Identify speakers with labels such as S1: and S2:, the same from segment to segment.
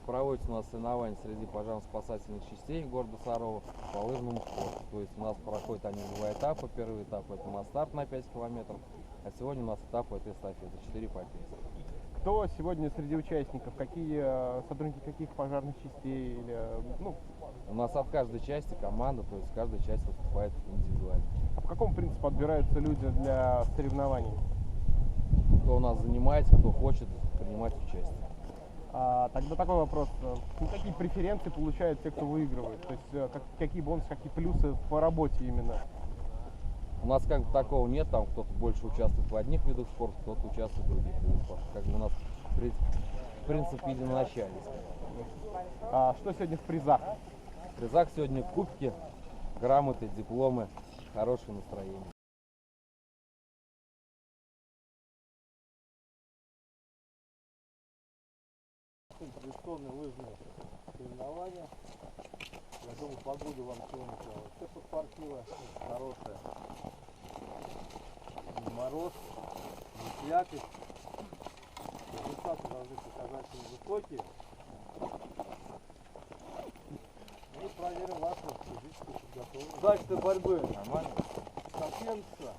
S1: проводится у нас соревнования среди пожарно-спасательных частей города Сарова по лыжному спорту. То есть у нас проходят они два этапа. Первый этап — это масс-старт на 5 километров, а сегодня у нас этап — это эстафета 4 по 5.
S2: Кто сегодня среди участников? Какие сотрудники каких пожарных частей? Или,
S1: У нас от каждой части команда, то есть каждая часть выступает индивидуально.
S2: А по какому принципу отбираются люди для соревнований?
S1: Кто у нас занимается, кто хочет принимать участие.
S2: Тогда такой вопрос. Какие преференции получают те, кто выигрывает? То есть какие бонусы, какие плюсы по работе именно?
S1: У нас как бы такого нет, там кто-то больше участвует в одних видах спорта, кто-то участвует в других видах спорта. Как бы у нас принцип единоначальный.
S2: Что сегодня в призах?
S1: В призах сегодня кубки, грамоты, дипломы, хорошее настроение.
S3: Традиционные лыжные соревнования. Я думаю, погода вам сегодня все спортивная, хорошая. Не мороз, не слякоть. Результаты должны показательно высокие. Мы проверим вашу физическую подготовку. Дальше борьбы.
S1: Нормально?
S3: Соперница.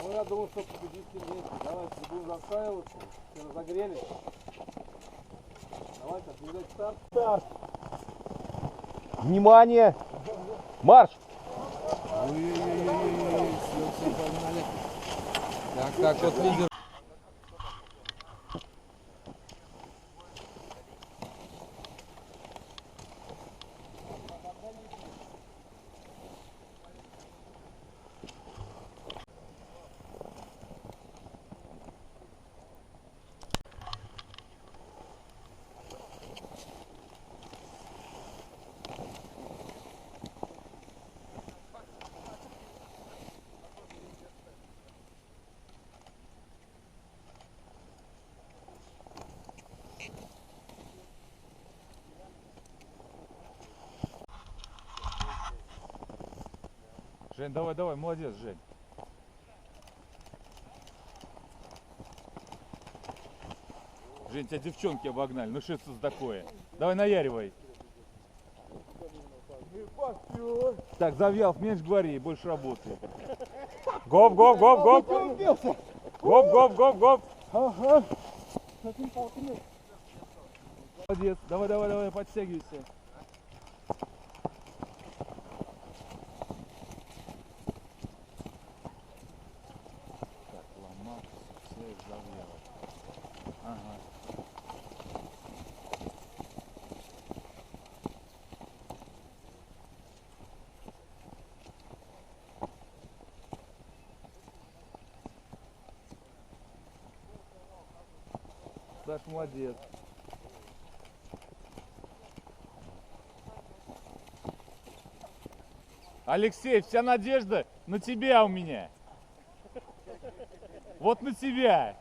S3: Ну, я думаю, что победитель есть. Давайте не будем застаиваться. Все разогрелись. Давайте, отбегать старт. Старт.
S2: Внимание! Марш!
S1: Ой-ой-ой, все, погнали. Так, вот лидер.
S4: Жень, давай, молодец, Жень. Жень, тебя девчонки обогнали, ну что это такое? Давай наяривай. Так, Завьялов, меньше говори, больше работай. Гоп, гоп, гоп, гоп. Гоп, гоп, гоп, гоп.
S2: Ага.
S4: Молодец, давай, подтягивайся. Так, ломал, все, Завьялов. Ага. Саш, молодец. Алексей, вся надежда на тебя у меня. Вот на тебя.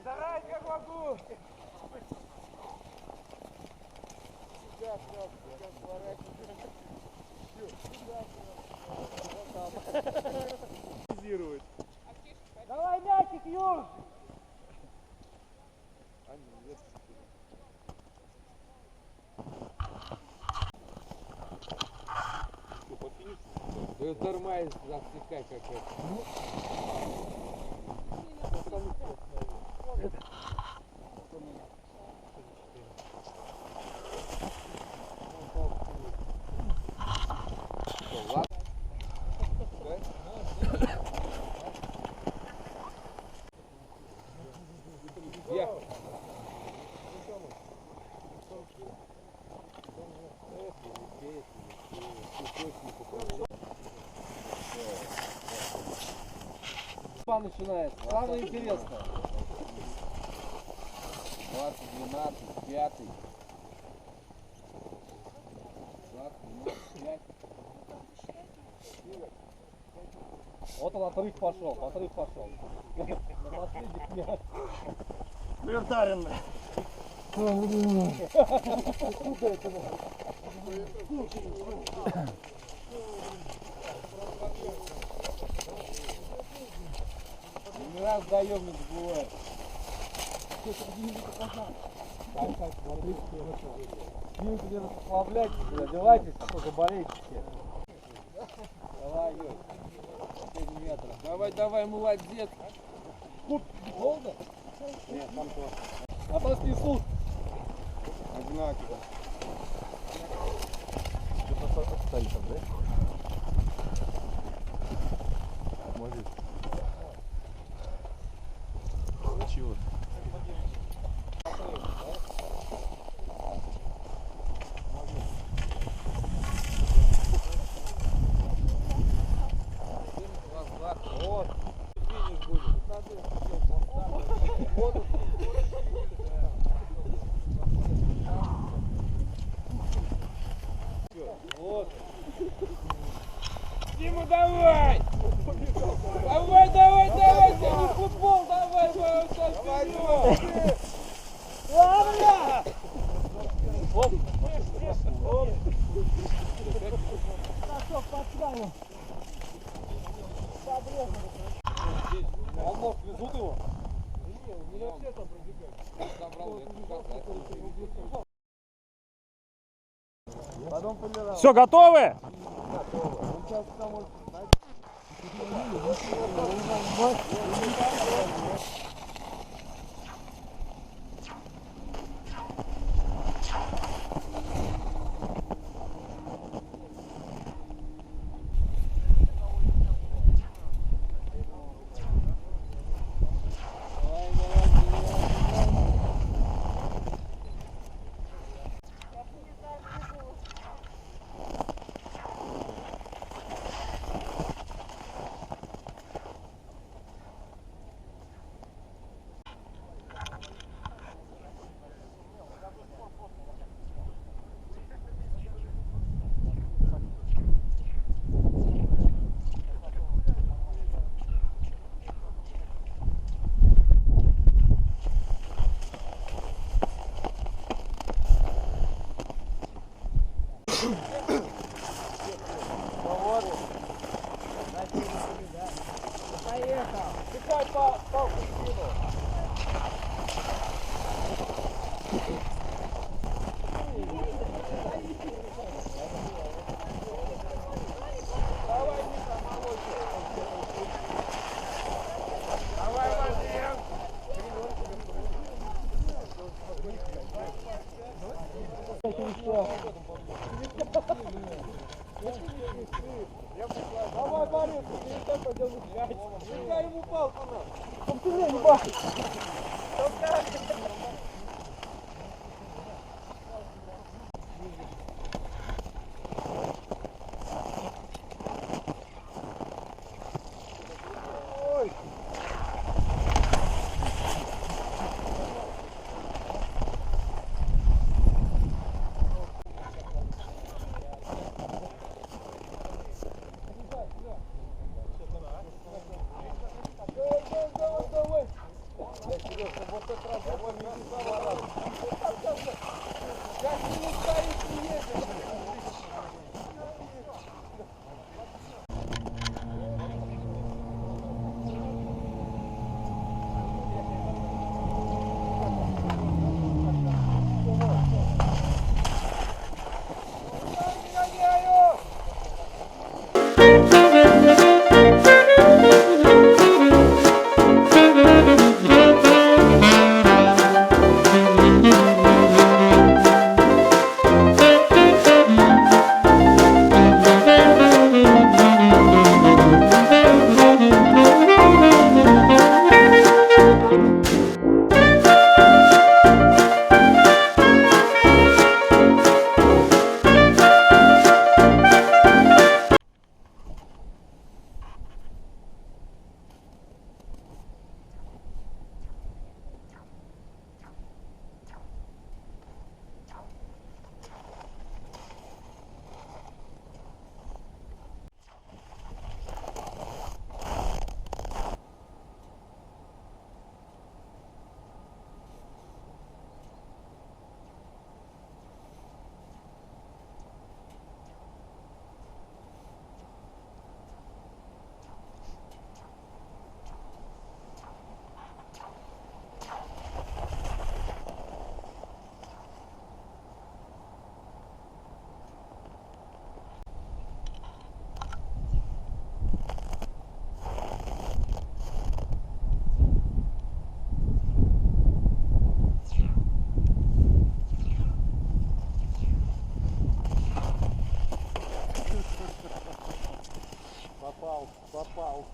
S2: Стараюсь, как могу. Давай мячик, Юр!
S1: Да тормоз засекай как это.
S3: Начинается. Самое интересное.
S1: 20, 12, 5. 20, 12, 5.
S3: Вот он отрыв пошел. На последних днях.
S2: Вертарин.
S3: Не раз даем, не забывай. Спинку не расслабляйтесь, одевайтесь, а то заболеете все. Давай, Юрий. 7 метров. Давай, давай, молодец. Волга? Нет, там тоже. А то снесут. Одинаково.
S1: Остались там, да? Может. Чего?
S3: Вот. Финиш будет. Вот.
S4: Дима, давай! Давай, давай, давай, Дима, футбол, давай, давай, вперед! Ладно! Оп! Оп!
S3: Он может везут его? Потом полировал.
S4: Все, готовы?
S3: Давай, Борис, ты так пойдем гулять. Пускай ему палку на. попал.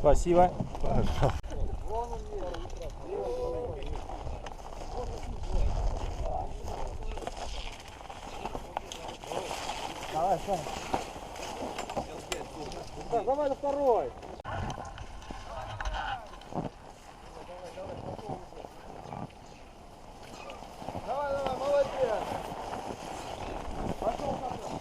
S4: Спасибо.
S2: Давай, Сань. Так, давай на второй. Давай, давай, молодец. Пошел, пошел.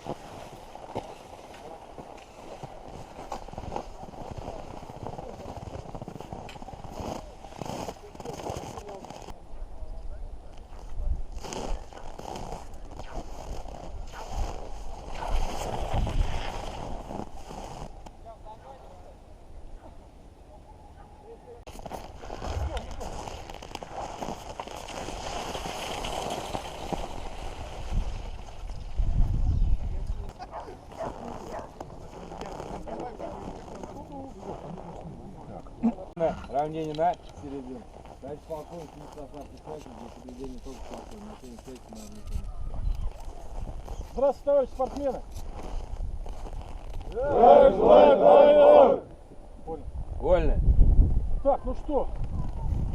S1: Равнение на середину. Дальше спокойно, не состав писатель, для соблюдения только спокойно. Машина стоит на одной.
S2: Здравствуйте, товарищи спортсмены.
S1: Вольно.
S2: Так, ну что,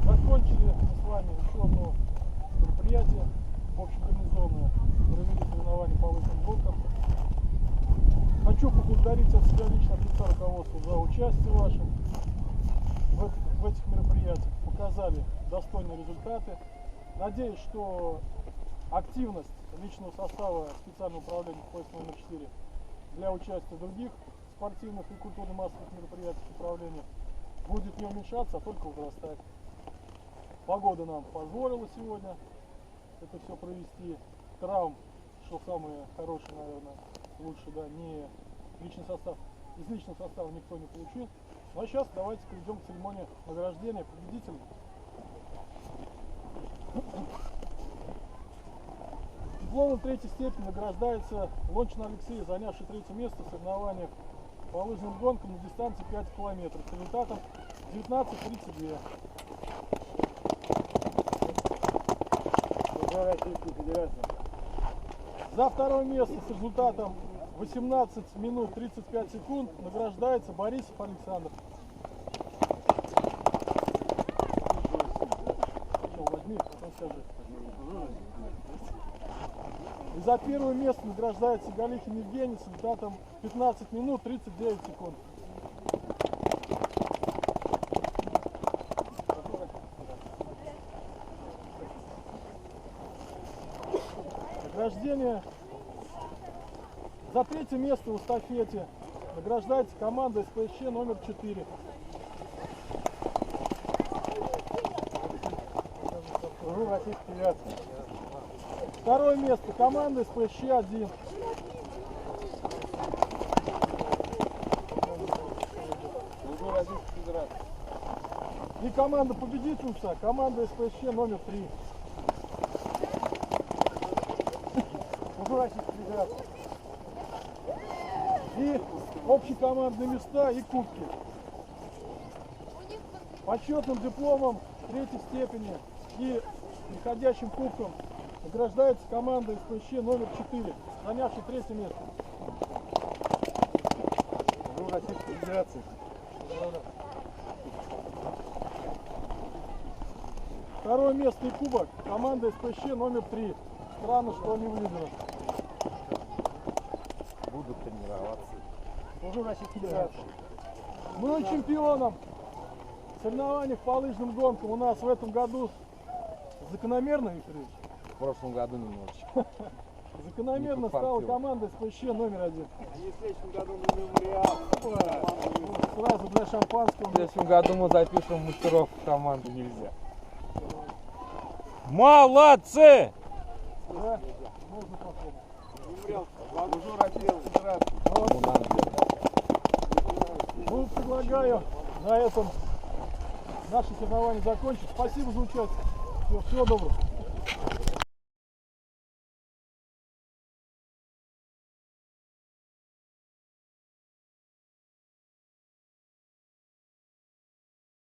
S2: закончили мы с вами еще одно мероприятие общеорганизованное. Провели соревнования по лыжным гонкам. Хочу поблагодарить от себя лично, от лица руководства, за участие ваше в этих мероприятиях. Показали достойные результаты. Надеюсь, что активность личного состава специального управления поезд номер 4 для участия в других спортивных и культурно-массовых мероприятиях управления будет не уменьшаться, а только возрастать. Погода нам позволила сегодня это все провести. Травм, что самое хорошее, наверное, лучше, да, не личный состав. Из личного состава никто не получил. Ну а сейчас давайте перейдем к церемонии награждения победителей. Дипломом третьей степени награждается Лончин Алексей, занявший третье место в соревнованиях по лыжным гонкам на дистанции 5 километров с результатом 19:32. За второе место с результатом 18 минут 35 секунд награждается Борисов Александр. Возьми, потом скажи. И за первое место награждается Галихин Евгений с результатом 15 минут 39 секунд. Награждение за третье место в эстафете награждается команда СПСЧ номер 4. Второе место команда СПСЧ 1. И команда победительница, команда СПСЧ номер 3. Российской Федерации. И общекомандные места и кубки. Почетным дипломом третьей степени и приходящим кубком награждается команда СПЧ номер 4, занявшая третье место. Российской Федерации. Второе место и кубок команда СПЧ номер 3. Странно, что они выиграли.
S1: Буду тренироваться.
S2: Служу Российской Федерации. Ну и чемпионом соревнований по лыжным гонкам у нас в этом году закономерно, Виктор Ильич,
S1: В прошлом году немножечко.
S2: закономерно
S1: Не
S2: стала
S1: подфартило.
S2: команда СПЧ номер 1.
S3: И в следующем году на мемориал.
S2: Сразу для шампанского.
S1: В следующем году мы запишем мастеров в команду.
S4: Нельзя. Молодцы!
S2: Да, можно попробовать.
S3: Мемориал. Служу Российской Федерации.
S1: Ну, надо делать.
S2: Ну, предлагаю на этом наши соревнования закончить. Спасибо за участие. Всего доброго.